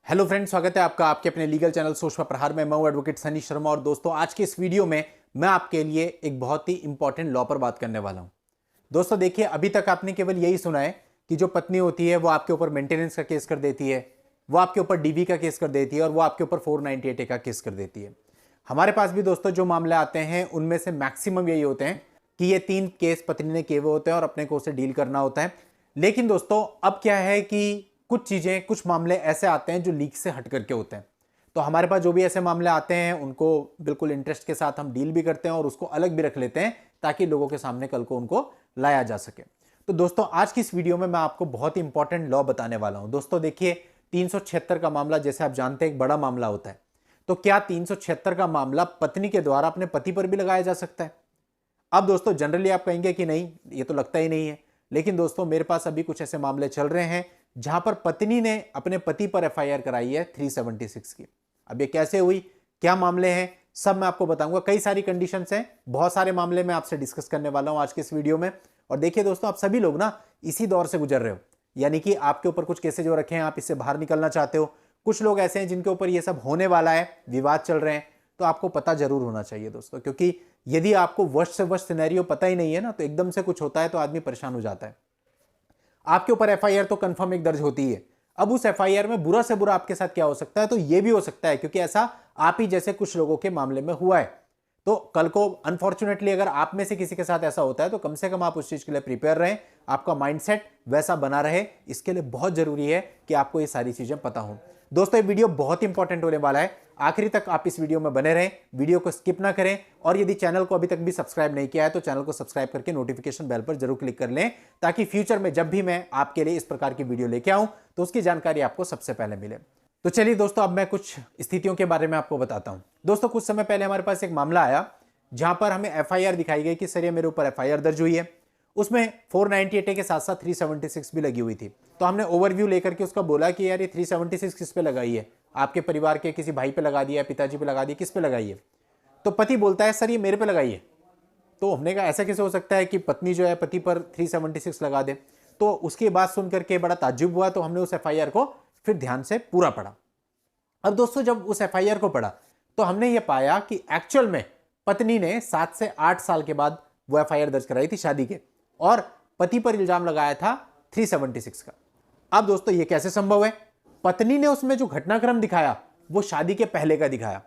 Hello friends, स्वागत है आपका आपके अपने लीगल चैनल सोच पर प्रहार में। मैं हूं एडवोकेट सनी शर्मा और दोस्तों आज के इस वीडियो में मैं आपके लिए एक बहुत ही इंपॉर्टेंट लॉ पर बात करने वाला हूं। दोस्तों देखिए, अभी तक आपने केवल यही सुना है कि जो पत्नी होती है वो आपके ऊपर मेंटेनेंस का केस कर देती है, वो आपके ऊपर डीवी का केस कर देती है और वो आपके ऊपर 498A का केस कर देती है। हमारे पास भी दोस्तों जो मामले आते हैं उनमें से मैक्सिमम यही होते हैं कि ये 3 केस पत्नी ने किए हुए होते हैं और अपने को उसे डील करना होता है। लेकिन दोस्तों अब क्या है कि कुछ चीजें, कुछ मामले ऐसे आते हैं जो लीक से हट करके होते हैं। तो हमारे पास जो भी ऐसे मामले आते हैं उनको बिल्कुल इंटरेस्ट के साथ हम डील भी करते हैं और उसको अलग भी रख लेते हैं ताकि लोगों के सामने कल को उनको लाया जा सके। तो दोस्तों आज की इस वीडियो में मैं आपको बहुत ही इंपॉर्टेंट लॉ बताने वाला हूं। दोस्तों देखिए, 376 का मामला जैसे आप जानते हैं एक बड़ा मामला होता है। तो क्या 376 का मामला पत्नी के द्वारा अपने पति पर भी लगाया जा सकता है? अब दोस्तों जनरली आप कहेंगे कि नहीं, ये तो लगता ही नहीं है। लेकिन दोस्तों मेरे पास अभी कुछ ऐसे मामले चल रहे हैं जहां पर पत्नी ने अपने पति पर एफआईआर कराई है 376 की। अब ये कैसे हुई, क्या मामले हैं, सब मैं आपको बताऊंगा। कई सारी कंडीशंस हैं, बहुत सारे मामले मैं आपसे डिस्कस करने वाला हूं आज के इस वीडियो में। और देखिए दोस्तों, आप सभी लोग ना इसी दौर से गुजर रहे हो, यानी कि आपके ऊपर कुछ केसेज जो रखे हैं, आप इससे बाहर निकलना चाहते हो। कुछ लोग ऐसे हैं जिनके ऊपर ये सब होने वाला है, विवाद चल रहे हैं। तो आपको पता जरूर होना चाहिए दोस्तों, क्योंकि यदि आपको वर्स्ट से वर्स्ट सिनेरियो पता ही नहीं है ना, तो एकदम से कुछ होता है तो आदमी परेशान हो जाता है। आपके ऊपर एफआईआर तो कंफर्म एक दर्ज होती है। अब उस एफआईआर में बुरा से बुरा आपके साथ क्या हो सकता है, तो यह भी हो सकता है, क्योंकि ऐसा आप ही जैसे कुछ लोगों के मामले में हुआ है। तो कल को अनफॉर्चुनेटली अगर आप में से किसी के साथ ऐसा होता है तो कम से कम आप उस चीज के लिए प्रिपेयर रहें, आपका माइंडसेट वैसा बना रहे। इसके लिए बहुत जरूरी है कि आपको ये सारी चीजें पता हो। दोस्तों ये वीडियो बहुत इंपॉर्टेंट होने वाला है, आखिरी तक आप इस वीडियो में बने रहें, वीडियो को स्किप ना करें। और यदि चैनल को अभी तक भी सब्सक्राइब नहीं किया है तो चैनल को सब्सक्राइब करके नोटिफिकेशन बेल पर जरूर क्लिक कर लें, ताकि फ्यूचर में जब भी मैं आपके लिए इस प्रकार की वीडियो लेके आऊं तो उसकी जानकारी आपको सबसे पहले मिले। तो चलिए दोस्तों, अब मैं कुछ स्थितियों के बारे में आपको बताता हूं। दोस्तों कुछ समय पहले हमारे पास एक मामला आया जहां पर हमें एफआईआर दिखाई गई कि सर ये मेरे ऊपर एफआईआर दर्ज हुई है। उसमें 498A के साथ साथ 376 भी लगी हुई थी। तो हमने ओवरव्यू लेकर के उसका बोला कि यार ये 376 किस पे लगाई है, आपके परिवार के किसी भाई पे लगा दिया, पिताजी पे लगा दिया, किस पे लगाई है? तो पति बोलता है सर ये मेरे पे लगाई है। तो हमने कहा ऐसा कैसे हो सकता है कि पत्नी जो है पति पर 376 लगा दे? तो उसकी बात सुनकर के बड़ा ताज्जुब हुआ। तो हमने उस एफआईआर को फिर ध्यान से पूरा पढ़ा। अब दोस्तों जब उस एफआईआर को पढ़ा तो हमने ये पाया कि एक्चुअल में पत्नी ने 7 से 8 साल के बाद वो एफआईआर दर्ज कराई थी शादी के, और पति पर इल्जाम लगाया था 376 का। अब दोस्तों ये कैसे संभव है? पत्नी ने उसमें जो घटनाक्रम दिखाया वो शादी के पहले का दिखाया,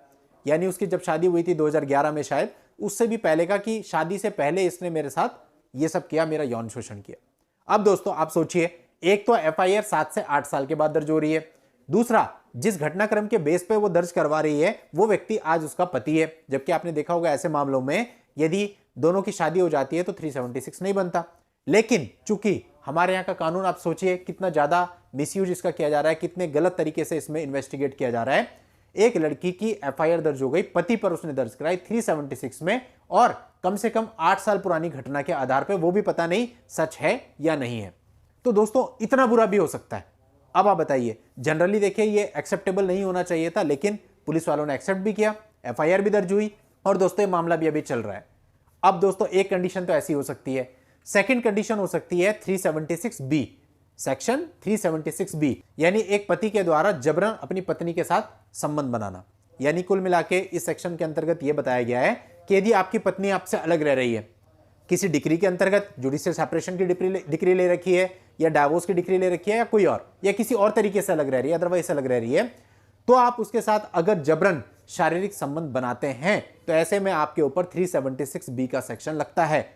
यानी उसकी जब शादी हुई थी 2011 में शायद, उससे भी पहले का, कि शादी से पहले इसने मेरे साथ ये सब किया, मेरा यौन शोषण किया। अब दोस्तों आप सोचिए, एक तो एफआईआर 7 से 8 साल के बाद दर्ज हो रही है, दूसरा जिस घटनाक्रम के बेस पे वो दर्ज करवा रही है वो व्यक्ति आज उसका पति है। जबकि आपने देखा होगा ऐसे मामलों में यदि दोनों की शादी हो जाती है तो 376 नहीं बनता। लेकिन चूंकि हमारे यहाँ का कानून, आप सोचिए कितना ज्यादा मिसयूज इसका किया जा रहा है, कितने गलत तरीके से इसमें इन्वेस्टिगेट किया जा रहा है। एक लड़की की एफआईआर दर्ज हो गई, पति पर उसने दर्ज कराई 376 में, और कम से कम 8 साल पुरानी घटना के आधार पर, वो भी पता नहीं सच है या नहीं है। तो दोस्तों इतना बुरा भी हो सकता है। अब आप बताइए, जनरली देखिए ये एक्सेप्टेबल नहीं होना चाहिए था, लेकिन पुलिस वालों ने एक्सेप्ट भी किया, एफआईआर भी दर्ज हुई, और दोस्तों ये मामला भी अभी चल रहा है। अब दोस्तों एक कंडीशन तो ऐसी हो सकती है। सेकंड कंडीशन हो सकती है 376B, सेक्शन 376B, यानी एक पति के द्वारा जबरन अपनी पत्नी के साथ संबंध बनाना। यानी कुल मिला के इस सेक्शन के अंतर्गत यह बताया गया है कि यदि आपकी पत्नी आपसे अलग रह रही है, किसी डिग्री के अंतर्गत, जुडिशियल सेपरेशन की डिग्री ले रखी है, या डाइवोर्स की डिग्री ले रखी है, या कोई और, या किसी और तरीके से अलग रह रही है, अदरवाइज अलग रह रही है, तो आप उसके साथ अगर जबरन शारीरिक संबंध बनाते हैं तो ऐसे में आपके ऊपर 376B का सेक्शन लगता है।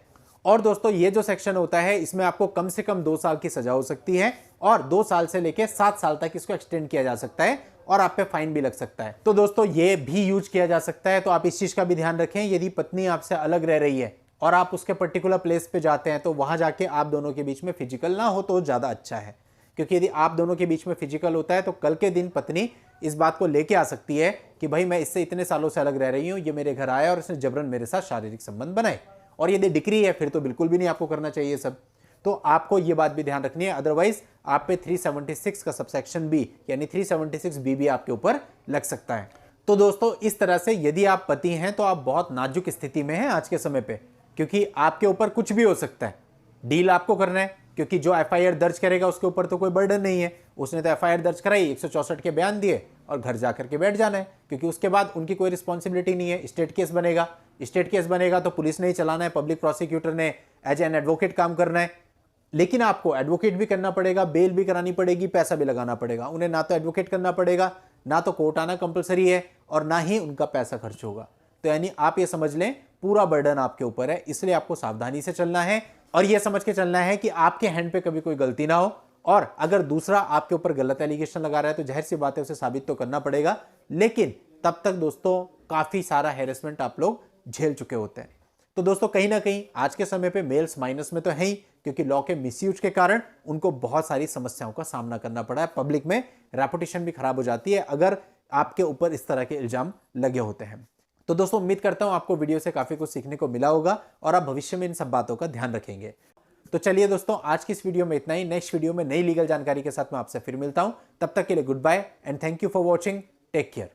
और दोस्तों ये जो सेक्शन होता है इसमें आपको कम से कम 2 साल की सजा हो सकती है, और 2 साल से लेकर 7 साल तक इसको एक्सटेंड किया जा सकता है, और आप पे फाइन भी लग सकता है। तो दोस्तों ये भी यूज किया जा सकता है। तो आप इस चीज का भी ध्यान रखें, यदि पत्नी आपसे अलग रह रही है और आप उसके पर्टिकुलर प्लेस पे जाते हैं तो वहां जाके आप दोनों के बीच में फिजिकल ना हो तो ज्यादा अच्छा है। क्योंकि यदि आप दोनों के बीच में फिजिकल होता है तो कल के दिन पत्नी इस बात को लेके आ सकती है कि भाई मैं इससे इतने सालों से अलग रह रही हूं, ये मेरे घर आया और इसने जबरन मेरे साथ शारीरिक संबंध बनाए। और यदि डिग्री है फिर तो बिल्कुल भी नहीं आपको करना चाहिए सब। तो आपको ये बात भी ध्यान रखनी है, अदरवाइज आप पे 376 का सबसेक्शन बी यानी 376B भी आपके ऊपर लग सकता है। तो दोस्तों इस तरह से यदि आप पति हैं तो आप बहुत नाजुक स्थिति में हैं आज के समय पे, क्योंकि आपके ऊपर कुछ भी हो सकता है। डील आपको करना है, क्योंकि जो एफआईआर दर्ज करेगा उसके ऊपर तो कोई बर्डन नहीं है, उसने तो एफआईआर दर्ज कराई, 164 के बयान दिए और घर जाकर के बैठ जाना है, क्योंकि उसके बाद उनकी कोई रिस्पॉन्सिबिलिटी नहीं है। स्टेट केस बनेगा, स्टेट केस बनेगा तो पुलिस ने ही चलाना है, पब्लिक प्रोसिक्यूटर ने एज एन एडवोकेट काम करना है। लेकिन आपको एडवोकेट भी करना पड़ेगा, बेल भी करानी पड़ेगी, पैसा भी लगाना पड़ेगा। उन्हें ना तो एडवोकेट करना पड़ेगा, ना तो कोर्ट आना कंपलसरी है, और ना ही उनका पैसा खर्च होगा। तो यानी आप ये समझ लें पूरा बर्डन आपके ऊपर है, इसलिए आपको सावधानी से चलना है और यह समझ के चलना है कि आपके हैंड पे कभी कोई गलती ना हो। और अगर दूसरा आपके ऊपर गलत एलिगेशन लगा रहा है तो जाहिर सी बात है उसे साबित तो करना पड़ेगा, लेकिन तब तक दोस्तों काफी सारा हैरेसमेंट आप लोग झेल चुके होते हैं। तो दोस्तों कहीं ना कहीं आज के समय पे मेल्स माइनस में तो है ही, क्योंकि लॉ के मिसयूज के कारण उनको बहुत सारी समस्याओं का सामना करना पड़ा है, पब्लिक में रेपुटेशन भी खराब हो जाती है अगर आपके ऊपर इस तरह के इल्जाम लगे होते हैं। तो दोस्तों उम्मीद करता हूं आपको वीडियो से काफी कुछ सीखने को मिला होगा और आप भविष्य में इन सब बातों का ध्यान रखेंगे। तो चलिए दोस्तों आज की इस वीडियो में इतना ही। नेक्स्ट वीडियो में नई लीगल जानकारी के साथ मैं आपसे फिर मिलता हूं। तब तक के लिए goodbye and thank you for watching. Take care.